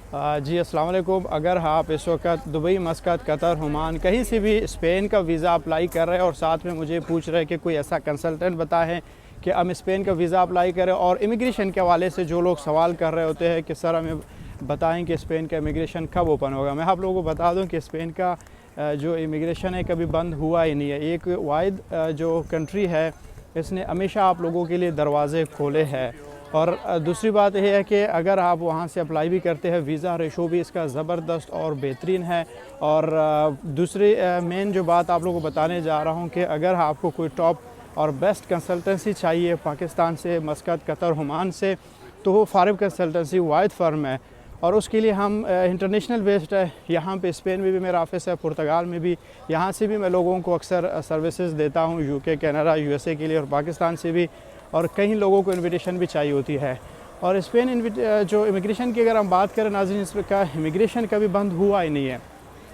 जी अस्सलाम वालेकुम। अगर आप इस वक्त दुबई, मस्कत, कतर, ओमान कहीं से भी स्पेन का वीज़ा अप्लाई कर रहे हैं और साथ में मुझे पूछ रहे हैं कि कोई ऐसा कंसल्टेंट बताएं कि हम स्पेन का वीज़ा अप्लाई करें, और इमिग्रेशन के हवाले से जो लोग सवाल कर रहे होते हैं कि सर हमें बताएं कि स्पेन का इमिग्रेशन कब ओपन होगा, मैं आप लोगों को बता दूं कि स्पेन का जो इमिग्रेशन है कभी बंद हुआ ही नहीं है। एक वाहिद जो कंट्री है इसने हमेशा आप लोगों के लिए दरवाज़े खोले हैं। और दूसरी बात यह है कि अगर आप वहाँ से अप्लाई भी करते हैं, वीज़ा रेशो भी इसका ज़बरदस्त और बेहतरीन है। और दूसरी मेन जो बात आप लोगों को बताने जा रहा हूँ कि अगर आपको कोई टॉप और बेस्ट कंसल्टेंसी चाहिए पाकिस्तान से, मस्कत, कतर, ओमान से, तो वो फारिब कंसल्टेंसी वाहिद फ़र्म है। और उसके लिए हम इंटरनेशनल बेस्ड है। यहाँ पे स्पेन में भी मेरा ऑफिस है, पुर्तगाल में भी, यहाँ से भी मैं लोगों को अक्सर सर्विसेज देता हूँ, यूके, कनाडा, यूएसए के लिए, और पाकिस्तान से भी, और कई लोगों को इनविटेशन भी चाहिए होती है। और स्पेन जो इमिग्रेशन की अगर हम बात करें नाज़रीन, इसका इमिग्रेशन कभी बंद हुआ ही नहीं है।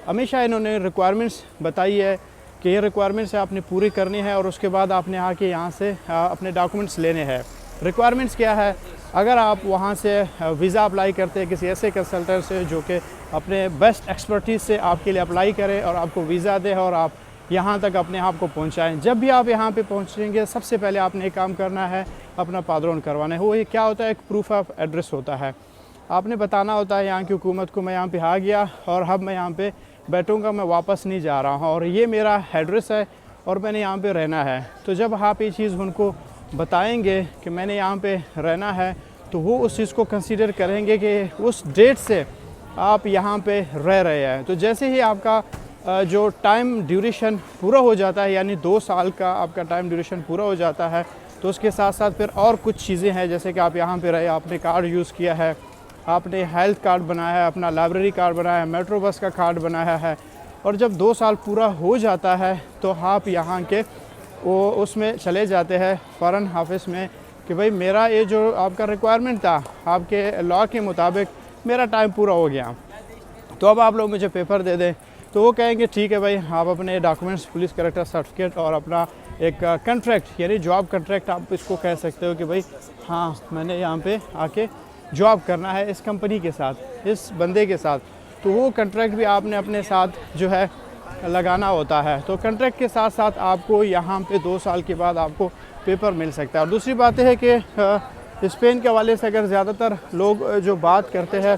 हमेशा इन्होंने रिक्वायरमेंट्स बताई है कि ये रिक्वायरमेंट्स आपने पूरी करनी है और उसके बाद आपने आके यहाँ से अपने डॉक्यूमेंट्स लेने हैं। रिक्वायरमेंट्स क्या है? अगर आप वहाँ से वीज़ा अप्लाई करते हैं किसी ऐसे कंसल्टेंट से जो कि अपने बेस्ट एक्सपर्टीज़ से आपके लिए अप्लाई करे और आपको वीज़ा दे और आप यहाँ तक अपने आप को पहुँचाएँ। जब भी आप यहाँ पे पहुँचेंगे सबसे पहले आपने एक काम करना है, अपना पादरोन करवाना है। वो ये क्या होता है? एक प्रूफ ऑफ एड्रेस होता है। आपने बताना होता है यहाँ की हुकूमत को मैं यहाँ पे आ गया और अब मैं यहाँ पे बैठूँगा, मैं वापस नहीं जा रहा हूँ और ये मेरा एड्रेस है और मैंने यहाँ पे रहना है। तो जब आप ये चीज़ उनको बताएंगे कि मैंने यहाँ पे रहना है, तो वो उस चीज़ को कंसीडर करेंगे कि उस डेट से आप यहाँ पे रह रहे हैं। तो जैसे ही आपका जो टाइम ड्यूरेशन पूरा हो जाता है, यानी 2 साल का आपका टाइम ड्यूरेशन पूरा हो जाता है, तो उसके साथ साथ फिर और कुछ चीज़ें हैं, जैसे कि आप यहाँ पे रहे, आपने कार्ड यूज़ किया है, आपने हेल्थ कार्ड बनाया है, अपना लाइब्रेरी कार्ड बनाया है, मेट्रो बस का कार्ड बनाया है, और जब 2 साल पूरा हो जाता है तो आप यहाँ के वो उसमें चले जाते हैं फ़ौरन ऑफिस में कि भाई मेरा ये जो आपका रिक्वायरमेंट था आपके लॉ के मुताबिक मेरा टाइम पूरा हो गया, तो अब आप लोग मुझे पेपर दे दें। तो वो कहेंगे ठीक है भाई, आप अपने डॉक्यूमेंट्स, पुलिस कैरेक्टर सर्टिफिकेट और अपना एक कॉन्ट्रैक्ट यानी जॉब कॉन्ट्रैक्ट आप इसको कह सकते हो कि भाई हाँ मैंने यहाँ पे आके जॉब करना है इस कंपनी के साथ, इस बंदे के साथ, तो वो कॉन्ट्रैक्ट भी आपने अपने साथ जो है लगाना होता है। तो कॉन्ट्रैक्ट के साथ साथ आपको यहाँ पे 2 साल के बाद आपको पेपर मिल सकता है। और दूसरी बात है कि स्पेन के हवाले से अगर ज़्यादातर लोग जो बात करते हैं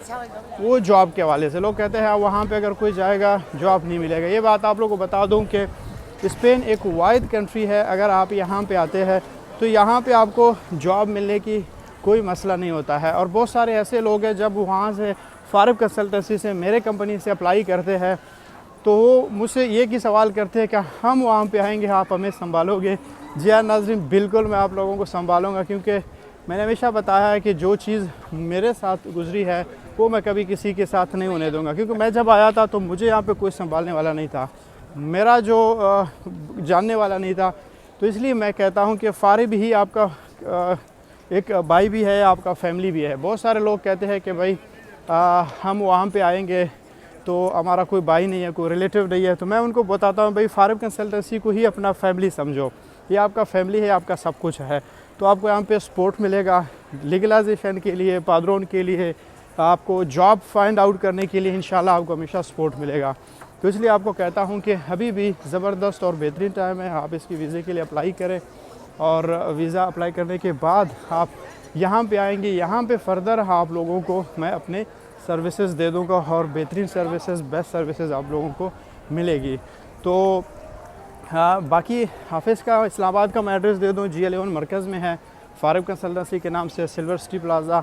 वो जॉब के हवाले से, लोग कहते हैं वहाँ पे अगर कोई जाएगा जॉब नहीं मिलेगा। ये बात आप लोगों को बता दूँ कि स्पेन एक वाइड कंट्री है। अगर आप यहाँ पे आते हैं तो यहाँ पे आपको जॉब मिलने की कोई मसला नहीं होता है। और बहुत सारे ऐसे लोग हैं जब वहाँ से फारिब कंसल्टेंसी से मेरे कंपनी से अप्लाई करते हैं तो वो मुझसे ये की सवाल करते हैं कि हम वहाँ पे आएंगे, आप हमें संभालोगे? जी हाँ नाज़रीन, बिल्कुल मैं आप लोगों को संभालूँगा, क्योंकि मैंने हमेशा बताया है कि जो चीज़ मेरे साथ गुजरी है वो मैं कभी किसी के साथ नहीं होने दूँगा। क्योंकि मैं जब आया था तो मुझे यहाँ पे कोई संभालने वाला नहीं था, मेरा जो जानने वाला नहीं था। तो इसलिए मैं कहता हूँ कि फारिब ही आपका एक भाई भी है, आपका फैमिली भी है। बहुत सारे लोग कहते हैं कि भाई हम वहाँ पे आएंगे तो हमारा कोई भाई नहीं है, कोई रिलेटिव नहीं है। तो मैं उनको बताता हूँ भाई फारिब कंसल्टेंसी को ही अपना फैमिली समझो, ये आपका फैमिली है, आपका सब कुछ है। तो आपको यहाँ पे सपोर्ट मिलेगा लीगलाइजेशन के लिए, पादरोन के लिए, आपको जॉब फाइंड आउट करने के लिए इंशाल्लाह आपको हमेशा सपोर्ट मिलेगा। तो इसलिए आपको कहता हूँ कि अभी भी ज़बरदस्त और बेहतरीन टाइम है, आप इसकी वीज़े के लिए अप्लाई करें और वीज़ा अप्लाई करने के बाद आप यहाँ पे आएंगे। यहाँ पे फर्दर आप लोगों को मैं अपने सर्विसेज दे दूँगा और बेहतरीन सर्विसेज, बेस्ट सर्विसेज आप लोगों को मिलेगी। तो हाँ, बाकी ऑफिस का इस्लामाबाद का मैं एड्रेस दे दूँ, G11 मरकज़ में है, फारिब कंसल्टेंसी के नाम से, silver city plaza,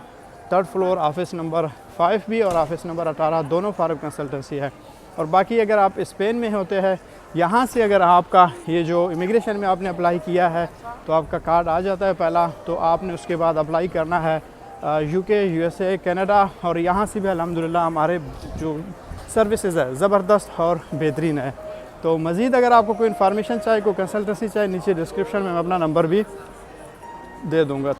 3rd floor, office number 5 भी और ऑफिस नंबर 18 दोनों फारिब कंसल्टेंसी है। और बाकी अगर आप स्पेन में होते हैं, यहाँ से अगर आपका ये जो इमिग्रेशन में आपने अप्लाई किया है तो आपका कार्ड आ जाता है पहला, तो आपने उसके बाद अप्लाई करना है यूके, यूएसए, कनाडा। और यहाँ से भी अल्हम्दुलिल्लाह हमारे जो सर्विसेज है ज़बरदस्त और बेहतरीन है। तो मज़ीद अगर आपको कोई इन्फॉर्मेशन चाहिए, कोई कंसल्टेंसी चाहिए, नीचे डिस्क्रिप्शन में मैं अपना नंबर भी दे दूँगा।